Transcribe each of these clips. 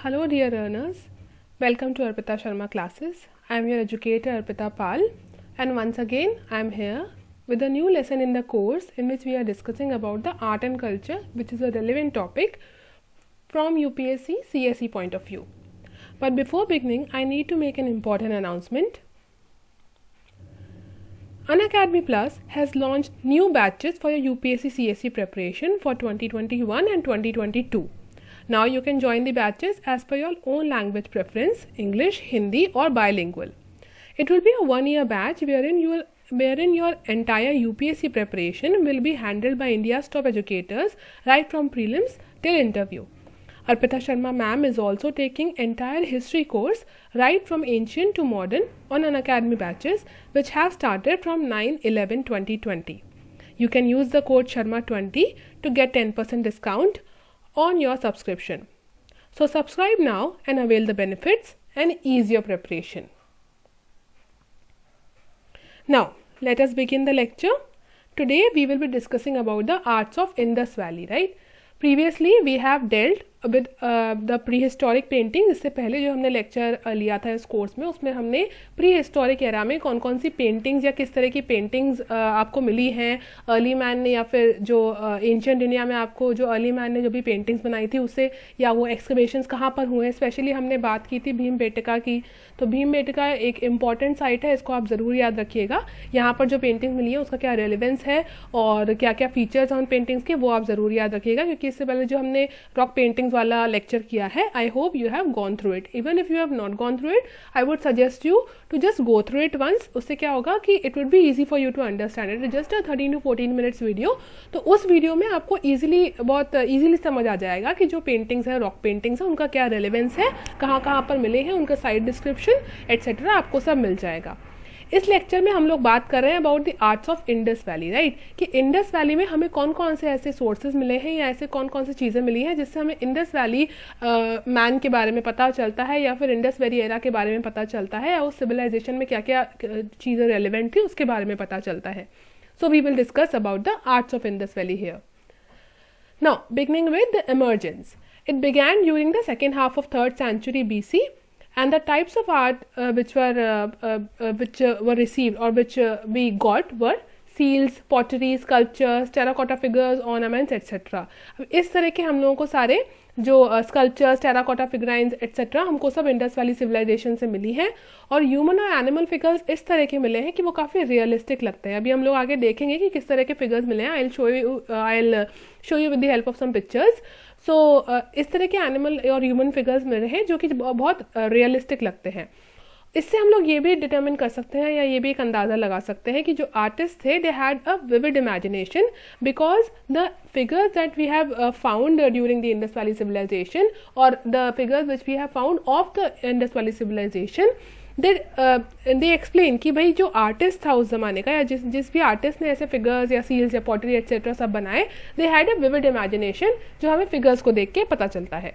Hello dear learners, welcome to Arpita Sharma classes. I am your educator Arpita Pal, and once again I am here with a new lesson in the course in which we are discussing about the art and culture, which is a relevant topic from UPSC CSE point of view. But before beginning, I need to make an important announcement. Unacademy Plus has launched new batches for your UPSC CSE preparation for 2021 and 2022. Now you can join the batches as per your own language preference, English, Hindi or bilingual. It will be a 1-year batch wherein your entire UPSC preparation will be handled by India's top educators right from prelims till interview. Arpita Sharma ma'am is also taking entire history course right from ancient to modern on Unacademy batches which have started from 9/11/2020. You can use the code Sharma20 to get 10% discount on your subscription. So subscribe now and avail the benefits and ease your preparation. Now let us begin the lecture. Today we will be discussing about the arts of Indus Valley, right? Previously we have dealt with the prehistoric painting. इससे पहले जो हमने lecture लिया था इस course में, उसमें हमने प्री हिस्टोरिक एरा में कौन कौन सी पेंटिंग्स या किस तरह की पेंटिंग्स आपको मिली हैं अर्ली मैन ने, या फिर जो एंशिएंट इंडिया में आपको जो अर्ली मैन ने जो भी पेंटिंग्स बनाई थी उससे, या वो एक्सकवेशंस कहाँ पर हुए हैं. स्पेशली हमने बात की थी भीमबेटका की. तो भीमबेटका एक इम्पॉर्टेंट साइट है, इसको आप ज़रूर याद रखिएगा. यहाँ पर जो पेंटिंग्स मिली है उसका क्या रेलिवेंस है और क्या क्या फीचर्स हैं उन पेंटिंग्स के, वो आप ज़रूर याद रखिएगा, क्योंकि इससे पहले जो हमने रॉक पेंटिंग्स वाला लेक्चर किया है, I hope you have gone through it. Even if you have not gone through it, I would suggest you to just go through it once. उससे क्या होगा कि it would be easy for you to understand. It is just a 13 to 14 minutes video. तो उस video में आपको बहुत easily समझ आ जाएगा कि जो पेंटिंग्स है, रॉक पेंटिंग्स है, उनका क्या रेलिवेंस है, कहाँ कहाँ पर मिले हैं, उनका साइड डिस्क्रिप्शन एट्सेट्रा आपको सब मिल जाएगा. इस लेक्चर में हम लोग बात कर रहे हैं about the arts of Indus valley, right, कि इंडस वैली में हमें कौन कौन से ऐसे सोर्सेज मिले हैं या ऐसे कौन कौन सी चीज़ें मिली हैं जिससे हमें इंडस वैली मैन के बारे में पता चलता है, या फिर इंडस वैली एरा के बारे में पता चलता है, या उस सिविलाइजेशन में क्या क्या चीज़ें रेलिवेंट थी उसके बारे में पता चलता है. So we will discuss about the arts of Indus valley here. Now beginning with the emergence. It began during the second half of 3rd century BC. And the types of art which were received or which we got were seals, pottery, sculptures, terracotta figures, ornaments, etc. इस तरह के हम लोगों को सारे जो sculptures, terracotta फिगराइंस etcetera हमको सब इंडस वैली सिविलाइजेशन से मिली हैं. और ह्यूमन और एनिमल फिगर्स इस तरह के मिले हैं कि वो काफ़ी रियलिस्टिक लगते हैं. अभी हम लोग आगे देखेंगे कि किस तरह के फिगर्स मिले हैं. I will show you with the help of some pictures. So इस तरह के एनिमल और ह्यूमन फिगर्स मिले हैं जो कि बहुत रियलिस्टिक लगते हैं. इससे हम लोग ये भी डिटर्मिन कर सकते हैं या ये भी एक अंदाज़ा लगा सकते हैं कि जो आर्टिस्ट थे they had a vivid imagination, because the figures that we have found during the Indus valley civilization और the figures which we have found of the Indus valley civilization, they explain कि भाई जो artist था उस ज़माने का, या जिस भी आर्टिस्ट ने ऐसे फिगर्स या सील्स या पॉटरी एट्सेट्रा सब बनाए, दे हैड अ विविड इमेजिनेशन, जो हमें फिगर्स को देख के पता चलता है.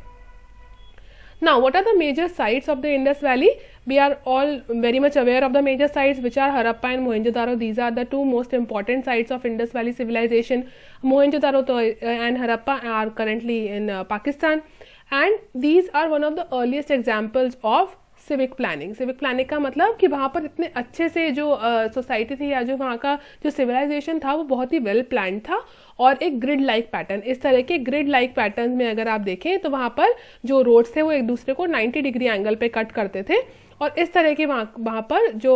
Now, what are the major sites of the Indus Valley? We are all very much aware of the major sites, which are Harappa and Mohenjo-daro. These are the two most important sites of Indus Valley civilization. Mohenjo-daro and Harappa are currently in Pakistan, and these are one of the earliest examples of civic planning. Civic planning का मतलब कि वहाँ पर इतने अच्छे से जो society थी या जो वहाँ का जो सिविलाइजेशन था वो बहुत ही वेल प्लान्ड था, और एक ग्रिड लाइक पैटर्न, इस तरह के ग्रिड लाइक पैटर्न में अगर आप देखें तो वहाँ पर जो रोड्स थे वो एक दूसरे को 90 डिग्री एंगल पे कट करते थे, और इस तरह के वहाँ पर जो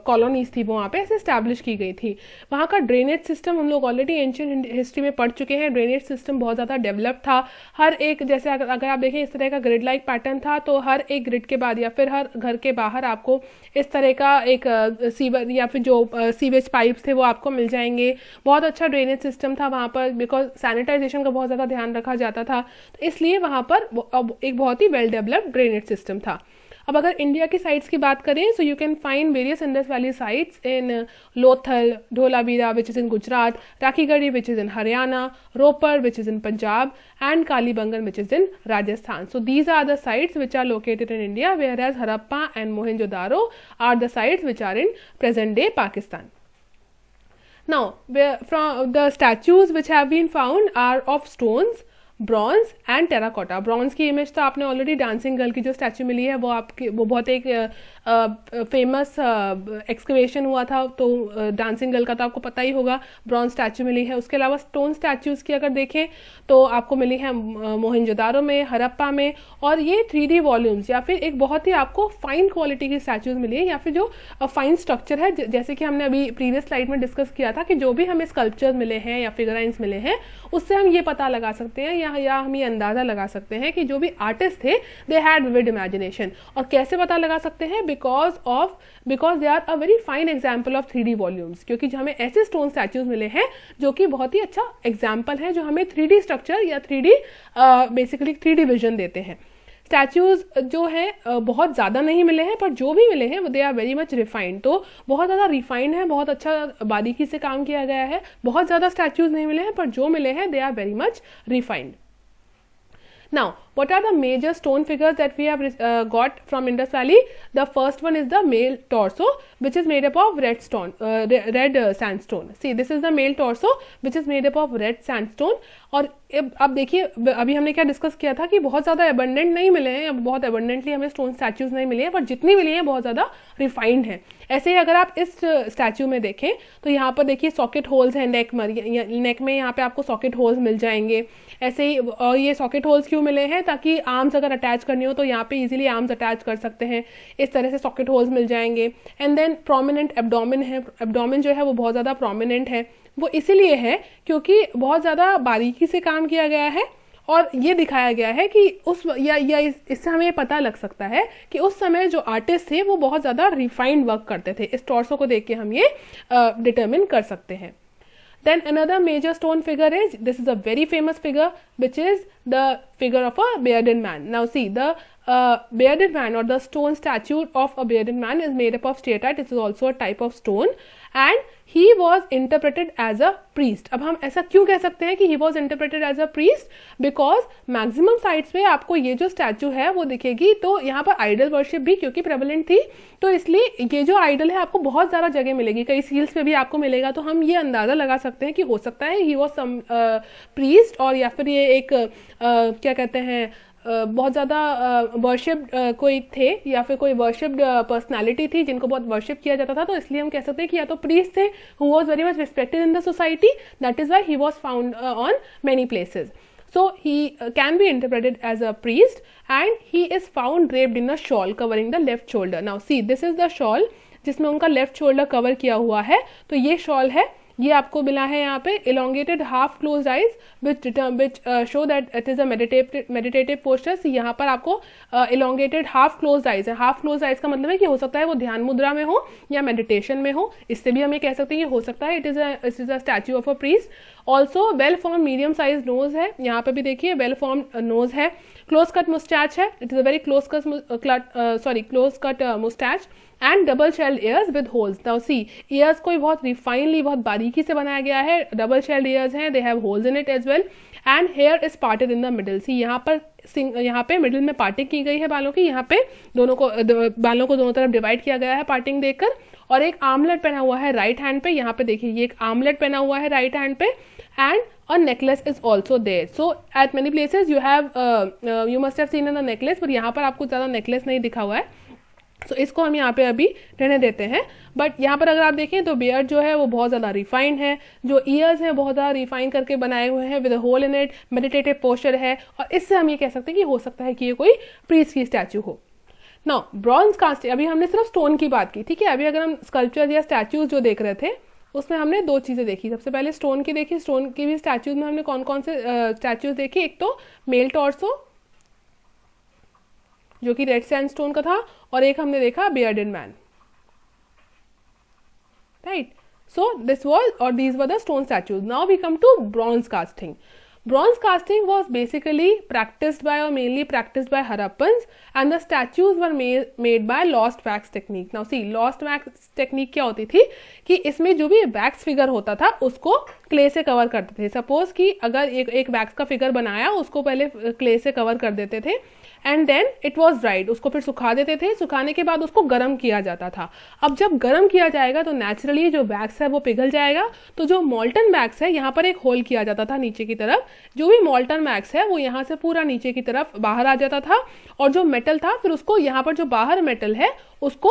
कॉलोनीज थी वो वहाँ पे ऐसे स्टैब्लिश की गई थी. वहाँ का ड्रेनेज सिस्टम हम लोग ऑलरेडी एंशिएंट हिस्ट्री में पढ़ चुके हैं. ड्रेनेज सिस्टम बहुत ज़्यादा डेवलप था. हर एक, जैसे अगर आप देखें इस तरह का ग्रिड लाइक पैटर्न था, तो हर एक ग्रिड के बाद या फिर हर घर के बाहर आपको इस तरह का एक सीवर या फिर जो सीवेज पाइप्स थे वो आपको मिल जाएंगे. बहुत अच्छा ड्रेनेज सिस्टम था वहाँ पर, बिकॉज सैनिटाइजेशन का बहुत ज़्यादा ध्यान रखा जाता था, तो इसलिए वहाँ पर एक बहुत ही वेल डेवलप्ड ड्रेनेज सिस्टम था. अब अगर इंडिया की साइट्स की बात करें, so you can find various Indus valley sites in Lothal, Dholavira which is in Gujarat, Rakhigarhi which is in Haryana, Ropar which is in Punjab, and Kalibangan which is in Rajasthan. So these are the sites which are located in India, whereas Harappa and Mohenjo-daro are the sites which are in present day Pakistan. Now, from the statues which have been found are of stones, bronze and terracotta. Bronze की image तो आपने already dancing girl की जो statue मिली है वो बहुत एक famous excavation हुआ था, तो डांसिंग गर्ल का तो आपको पता ही होगा, ब्रॉन्ज स्टैचू मिली है। उसके अलावा स्टोन स्टैचूज की अगर देखें तो आपको मिली है मोहनजोदारो में, हड़प्पा में, और ये 3D वॉल्यूम्स या फिर एक बहुत ही आपको फाइन क्वालिटी की स्टैचूज मिली है, या फिर जो फाइन स्ट्रक्चर है, जैसे कि हमने अभी प्रीवियस स्लाइड में डिस्कस किया था कि जो भी हमें स्कल्पचर्स मिले हैं या फिगराइंस मिले हैं उससे हम ये पता लगा सकते हैं या हम ये अंदाजा लगा सकते हैं कि जो भी आर्टिस्ट थे दे हैड विविड इमेजिनेशन। और कैसे पता लगा सकते हैं? Because they are a very fine example of 3D volumes, क्योंकि हमें ऐसे स्टोन स्टैचूज मिले हैं जो कि बहुत ही अच्छा एग्जाम्पल है, जो हमें 3D स्ट्रक्चर या 3D बेसिकली 3D विजन देते हैं। स्टैचूज जो है बहुत ज़्यादा नहीं मिले हैं, पर जो भी मिले हैं वो they are very much refined, तो बहुत ज़्यादा रिफाइंड है, बहुत अच्छा बारीकी से काम किया गया है। बहुत ज़्यादा स्टैचूज नहीं मिले हैं, पर जो मिले हैं they are very much refined. Now, what are the major stone figures that we have got from Indus Valley? The first one is the male torso, which is made up of red sandstone. See, this is the male torso, which is made up of red sandstone. और अब देखिए, अभी हमने क्या discuss किया था कि बहुत ज़्यादा एबंडेंट नहीं मिले हैं, बहुत एबंडेंटली हमें स्टोन स्टैचूज नहीं मिले हैं, पर जितनी मिली हैं बहुत ज़्यादा रिफाइंड है। ऐसे ही अगर आप इस स्टैचू में देखें तो यहाँ पर देखिए सॉकेट होल्स हैं नेक में, यहाँ पे आपको सॉकेट होल्स मिल जाएंगे। ऐसे ही, और ये सॉकेट होल्स क्यों मिले हैं? ताकि आर्म्स अगर अटैच करनी हो तो यहाँ पे इजीली आर्म्स अटैच कर सकते हैं, इस तरह से सॉकेट होल्स मिल जाएंगे। एंड देन प्रोमिनेंट एब्डोमेन है, एब्डोमेन जो है वो बहुत ज़्यादा प्रोमिनेंट है, वो इसीलिए है क्योंकि बहुत ज़्यादा बारीकी से काम किया गया है, और ये दिखाया गया है कि इससे हमें पता लग सकता है कि उस समय जो आर्टिस्ट थे वो बहुत ज़्यादा रिफाइंड वर्क करते थे। इस टॉर्सो को देख के हम ये डिटरमिन कर सकते हैं। Then another major stone figure is, this is a very famous figure, which is the figure of a bearded man. Now see, the bearded man or the stone statue of a bearded man is made up of steatite. It is also a type of stone, and he was interpreted as a priest. अब हम ऐसा क्यों कह सकते हैं कि he was interpreted as a priest? Because maximum sites पे आपको ये जो स्टैचू है वो दिखेगी, तो यहाँ पर आइडल वर्शिप भी क्योंकि प्रेवलेंट थी, तो इसलिए ये जो आइडल है आपको बहुत ज़्यादा जगह मिलेगी, कई सील्स पे भी आपको मिलेगा। तो हम ये अंदाज़ा लगा सकते हैं कि हो सकता है ही वॉज सम प्रीस्ट, और या फिर ये एक क्या कहते हैं बहुत ज़्यादा वर्शिप कोई थे, या फिर कोई वर्शिप पर्सनालिटी थी जिनको बहुत वर्शिप किया जाता था, तो इसलिए हम कह सकते हैं कि या तो प्रीस्ट थे who was very much respected in the society, that is why he was found on many places. So he can be interpreted as a priest, and he is found draped in a shawl covering the left shoulder. Now see, this is the shawl जिसमें उनका left shoulder cover किया हुआ है, तो ये shawl है, ये आपको मिला है यहाँ पे elongated half closed eyes which show that it is a meditative posture. यहाँ पर आपको elongated half closed eyes है. half closed eyes का मतलब है कि हो सकता है वो ध्यान मुद्रा में हो या मेडिटेशन में हो, इससे भी हम ये कह सकते हैं कि हो सकता है it is a statue of a priest. Also well formed medium size nose है, यहाँ पे भी देखिए वेल फॉर्म नोज है, क्लोज कट मुस्टैच है, it is a very close cut moustache, and double shelled ears with holes. Now see, ears को बहुत रिफाइनली बहुत बारीकी से बनाया गया है, डबल शेल्ड ईयर्स हैं, they have holes in it as well, and hair is parted in the middle. See यहाँ पे मिडिल में पार्टिंग की गई है बालों की, यहाँ पे बालों को दोनों तरफ डिवाइड किया गया है पार्टिंग देकर, और एक आर्मलेट पहना हुआ है राइट हैंड पे. यहाँ पे देखिए ये एक आर्मलेट पहना हुआ है राइट हैंड पे, and a necklace is also there. So at many places you have you must have seen in the necklace, पर यहाँ पर आपको ज़्यादा नेकलेस नहीं दिखा हुआ है, तो इसको हम यहाँ पे अभी रहने देते हैं. बट यहाँ पर अगर आप देखें तो बियर्ड जो है वो बहुत ज़्यादा रिफाइंड है, जो ईयर्स हैं बहुत ज़्यादा रिफाइन करके बनाए हुए हैं with a hole in it, meditative posture है, और इससे हम ये कह सकते हैं कि हो सकता है कि ये कोई प्रीस्ट की स्टैचू हो. नाउ ब्रॉन्ज कास्टिंग, अभी हमने सिर्फ स्टोन की बात की, ठीक है. अभी अगर हम स्कल्पचर या स्टैचूज जो देख रहे थे उसमें हमने दो चीज़ें देखी. सबसे पहले स्टोन की देखी, स्टोन की भी स्टैचूज में हमने कौन कौन से स्टैचूज देखी. एक तो मेल टॉर्सो जो कि रेड सैंडस्टोन का था, और एक हमने देखा bearded man, right. So this was और these were the stone statues. Now we come to bronze casting. Bronze casting was basically practiced by or mainly practiced by Harappans, and the statues were made by lost wax technique. Now see, lost wax technique क्या होती थी कि इसमें जो भी wax figure होता था उसको क्ले से कवर करते थे. सपोज कि अगर एक वैक्स का फिगर बनाया उसको पहले क्ले से कवर कर देते थे, and then it was dried, उसको फिर सुखा देते थे, सुखाने के बाद उसको गर्म किया जाता था। अब जब गर्म किया जाएगा तो नेचुरली जो वैक्स है वो पिघल जाएगा, तो जो मॉल्टन वैक्स है यहाँ पर एक होल किया जाता था नीचे की तरफ, जो भी मॉल्टन वैक्स है वो यहाँ से पूरा नीचे की तरफ बाहर आ जाता था, और जो मेटल था फिर उसको यहाँ पर जो बाहर मेटल है उसको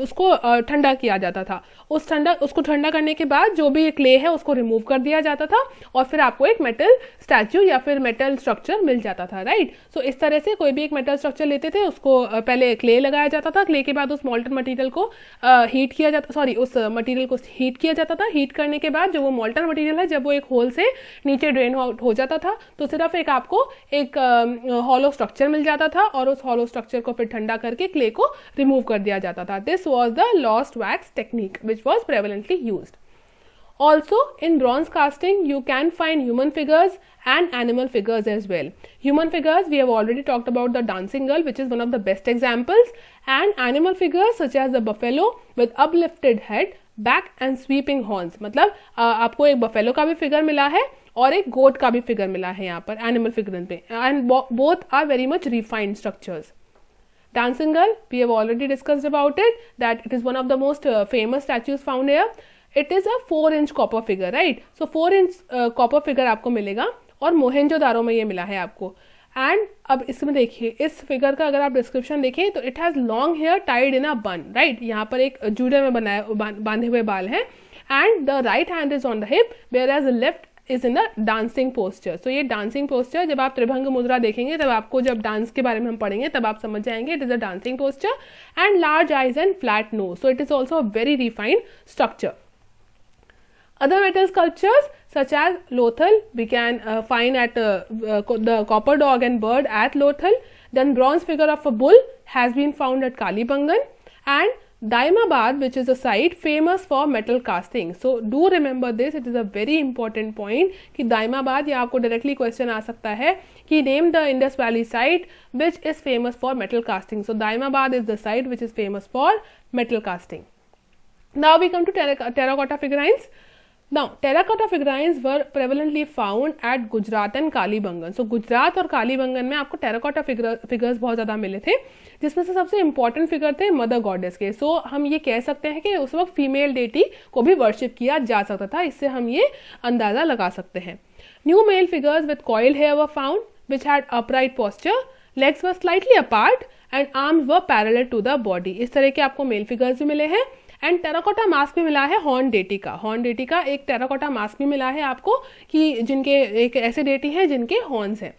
उसको ठंडा किया जाता था। उसको ठंडा करने के बाद जो भी क्ले है उसको रिमूव कर दिया जाता था, और फिर आपको एक मेटल स्टैच्यू या फिर मेटल स्ट्रक्चर मिल जाता था, राइट। सो इस तरह से कोई भी एक मेटल स्ट्रक्चर लेते थे, उसको पहले क्ले लगाया जाता था, क्ले के बाद उस मॉल्टन मटेरियल को हीट किया जाता, उस मटेरियल को हीट किया जाता था। हीट करने के बाद जो वो मॉल्टन मटेरियल है जब वो एक होल से नीचे ड्रेन आउट हो जाता था तो सिर्फ एक आपको एक हॉलो स्ट्रक्चर मिल जाता था, और उस हॉलो स्ट्रक्चर को फिर ठंडा करके क्ले को रिमूव कर दिया जाता था। This was the lost wax technique which was prevalently used. Also, in bronze casting, you can find human figures and animal figures as well. Human figures, we have already talked about the dancing girl, which is one of the best examples, and animal figures such as the buffalo with uplifted head, back and sweeping horns. मतलब आपको एक buffalo का भी figure मिला है और एक goat का भी फिगर मिला है यहाँ पर animal figure पे, and both are very much refined structures. Dancing girl, we have already discussed about it, that it is one of the most famous statues found here. It is a 4-inch copper figure, right? So 4-inch copper figure आपको मिलेगा, और मोहेंजोदारो में ये मिला है आपको। And अब इसमें देखिए, इस फिगर का अगर आप डिस्क्रिप्शन देखें तो it has long hair tied in a bun, right. यहाँ पर एक जूड़े में बांधे हुए बाल हैं, and the right hand is on the hip whereas left is in the dancing posture. So ये डांसिंग पोस्चर, जब आप त्रिभंग मुद्रा देखेंगे तब आपको, जब डांस के बारे में हम पढ़ेंगे तब आप समझ जाएंगे it is a dancing posture, and large eyes and flat knows, so it is also a very refined structure. Other metal sculptures such as Lothal we can find at the copper dog and bird at Lothal. Then bronze figure of a bull has been found at Kalibangan, and Daimabad, which is a site famous for metal casting. So do remember this, it is a very important point कि Daimabad, या आपको directly question आ सकता है कि name the Indus Valley site which is famous for metal casting. So Daimabad is the site which is famous for metal casting. Now we come to terracotta figurines. Now, terracotta figurines were prevalently found at Gujarat and Kalibangan. So, Gujarat और कालीबंगन में आपको terracotta figures बहुत ज़्यादा मिले थे, जिसमें से सबसे इंपॉर्टेंट फिगर थे मदर गॉडेस के. सो हम ये कह सकते हैं कि उस वक्त फीमेल डेटी को भी वर्शिप किया जा सकता था, इससे हम ये अंदाज़ा लगा सकते हैं. New male figures with coiled hair were found which had upright posture, legs were slightly apart and arms were parallel to the body. इस तरह के आपको मेल फिगर्स भी मिले हैं. एंड टेराकोटा मास्क भी मिला है हॉर्न डेटी का एक टेराकोटा मास्क भी मिला है आपको, कि जिनके एक ऐसे डेटी हैं जिनके हॉर्न्स हैं.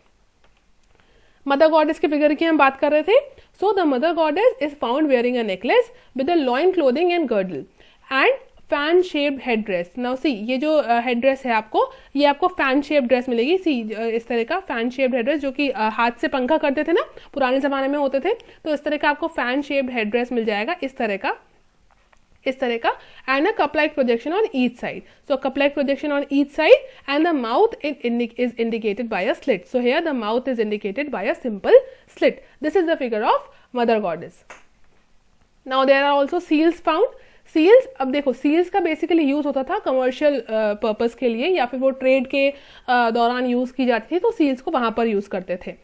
मदर गॉडेस के फिगर की हम बात कर रहे थे. So the mother goddess is found wearing a necklace with a loin clothing and girdle and fan shaped head dress. Now see, ये जो हेड ड्रेस है आपको, ये आपको फैन शेप्ड ड्रेस मिलेगी. सी, इस तरह का फैन शेप्ड हेड ड्रेस, जो कि हाथ से पंखा करते थे ना पुराने जमाने में होते थे, तो इस तरह का आपको फैन शेप्ड हेड ड्रेस मिल जाएगा, इस तरह का and a cup-like projection on each side. So cup-like projection on each side, and the mouth is indicated by a slit. So here the mouth is indicated by a simple slit. This is the figure of mother goddess. Now there are also seals found. Seals, अब देखो seals का basically use होता था commercial purpose के लिए, या फिर वो ट्रेड के दौरान यूज की जाती थी, तो सील्स को वहां पर यूज करते थे.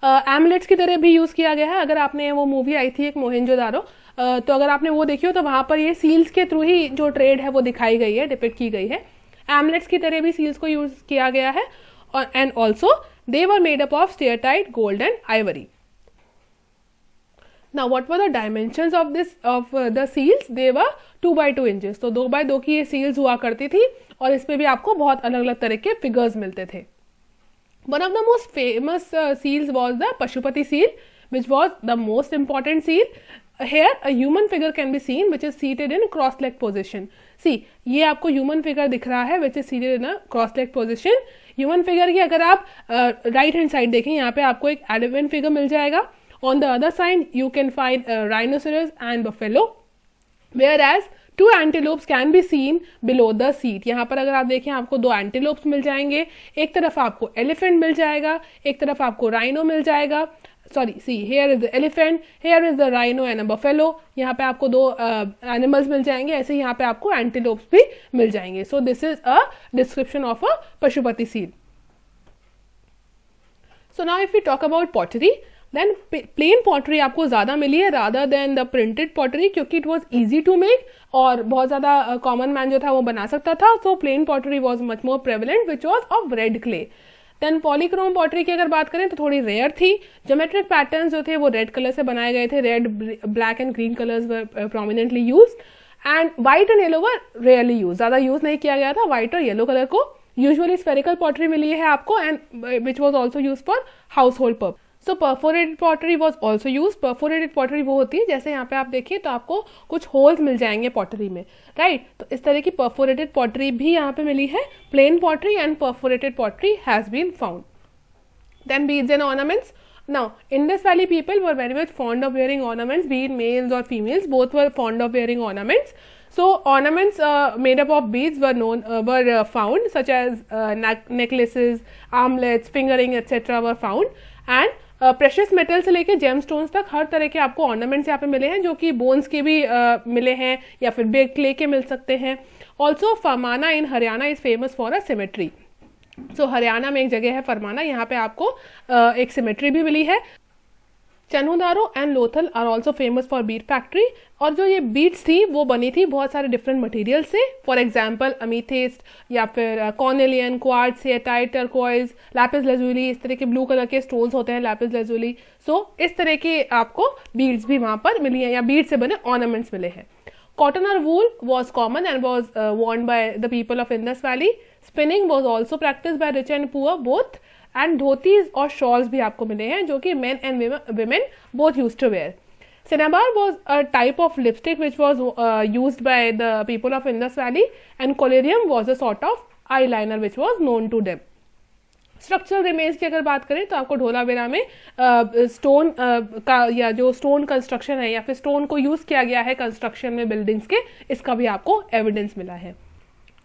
एमुलेट्स की तरह भी यूज किया गया है. अगर आपने वो मूवी आई थी एक मोहेंजोदारो, तो अगर आपने वो देखी हो तो वहां पर ये सील्स के थ्रू ही जो ट्रेड है वो दिखाई गई है, डिपिक्ट की गई है. एमुलेट्स की तरह भी सील्स को यूज किया गया है. And also they were made up of steatite, gold and ivory. Now what were the dimensions of the seals? They were 2x2 inches. तो 2x2 की ये seals हुआ करती थी, और इसमें भी आपको बहुत अलग अलग तरह के figures मिलते थे. One of the most famous seals was the Pashupati seal, which was the most important seal. Here a human figure can be seen which is seated in cross-leg position. See, ये आपको human figure दिख रहा है which is seated in a cross-leg position. Human figure की अगर आप right hand side देखें, यहाँ पे आपको एक elephant figure मिल जाएगा. On the other side, you can find a rhinoceros and buffalo, whereas 2 antelopes can be seen below the seat. यहाँ पर अगर आप देखें आपको 2 antelopes मिल जाएंगे, एक तरफ आपको elephant मिल जाएगा, एक तरफ आपको rhino मिल जाएगा. Sorry, see, here is the elephant, here is the rhino and a buffalo. यहाँ पे आपको 2 animals मिल जाएंगे, ऐसे यहाँ पे आपको antelopes भी मिल जाएंगे. So this is a description of a Pashupati seal. So now if you talk about pottery, then plain pottery आपको ज़्यादा मिली है rather than the printed pottery, क्योंकि it was easy to make और बहुत ज़्यादा कॉमन मैन जो था वो बना सकता था. So plain pottery was much more prevalent which was of red clay. Then polychrome pottery की अगर बात करें तो थोड़ी रेयर थी. ज्योमेट्रिक पैटर्न्स जो थे वो रेड कलर से बनाए गए थे. Red, black and green colours were prominently use and white and yellow were rarely use. ज़्यादा यूज नहीं किया गया था व्हाइट और येलो कलर को. यूजुअली स्फेरिकल पॉटरी मिली है आपको and which was also use for house hold purpose. So perforated pottery was also use. Perforated pottery वो होती है जैसे यहाँ पे आप देखिए तो आपको कुछ होल्स मिल जाएंगे पॉटरी में, राइट. तो इस तरह की परफोरेटेड पॉटरी भी यहाँ पे मिली है. Plain pottery and perforated pottery has been found. Then beads and ornaments. Now, Indus Valley people were very much fond of wearing ornaments, be it males or females, both were fond of wearing ornaments. So, ornaments made up of beads were found, such as necklaces, armlets, fingering, etc. were found. And precious metal से लेके gemstones तक हर तरह के आपको ornaments यहाँ पे मिले हैं, जो कि bones के भी मिले हैं या फिर baked clay के मिल सकते हैं. Also, Farmana in Haryana is famous for a cemetery. सो हरियाणा में एक जगह है फरमाना, यहाँ पे आपको एक सिमेट्री भी मिली है. Chanhudaro and Lothal are also famous for bead factory. और जो ये बीड्स थी वो बनी थी बहुत सारे डिफरेंट मटेरियल से. फॉर एग्जांपल अमीथेस्ट या फिर carnelian, quartz, hematite, turquoise, lapis lazuli, इस तरह के ब्लू कलर के स्टोन्स होते हैं लैपिस लाजुली. सो इस तरह के आपको बीड्स भी वहाँ पर मिली है या बीड से बने ऑर्नामेंट्स मिले हैं. Cotton or wool was common and was worn by the people of Indus Valley. Spinning was also practiced by rich and poor both. And dhotis और shawls भी आपको मिले हैं जो कि men and women both used to wear. Cinnabar was a type of lipstick which was used by the people of Indus Valley, and collyrium was a sort of eyeliner which was known to them. Structural remains की अगर बात करें तो आपको ढोलावीरा में stone का या जो स्टोन कंस्ट्रक्शन है या फिर स्टोन को यूज किया गया है कंस्ट्रक्शन में बिल्डिंग्स के, इसका भी आपको एविडेंस मिला है.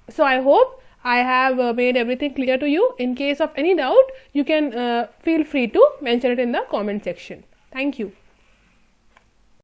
So I hope I have made everything clear to you. In case of any doubt, you can feel free to mention it in the comment section. Thank you.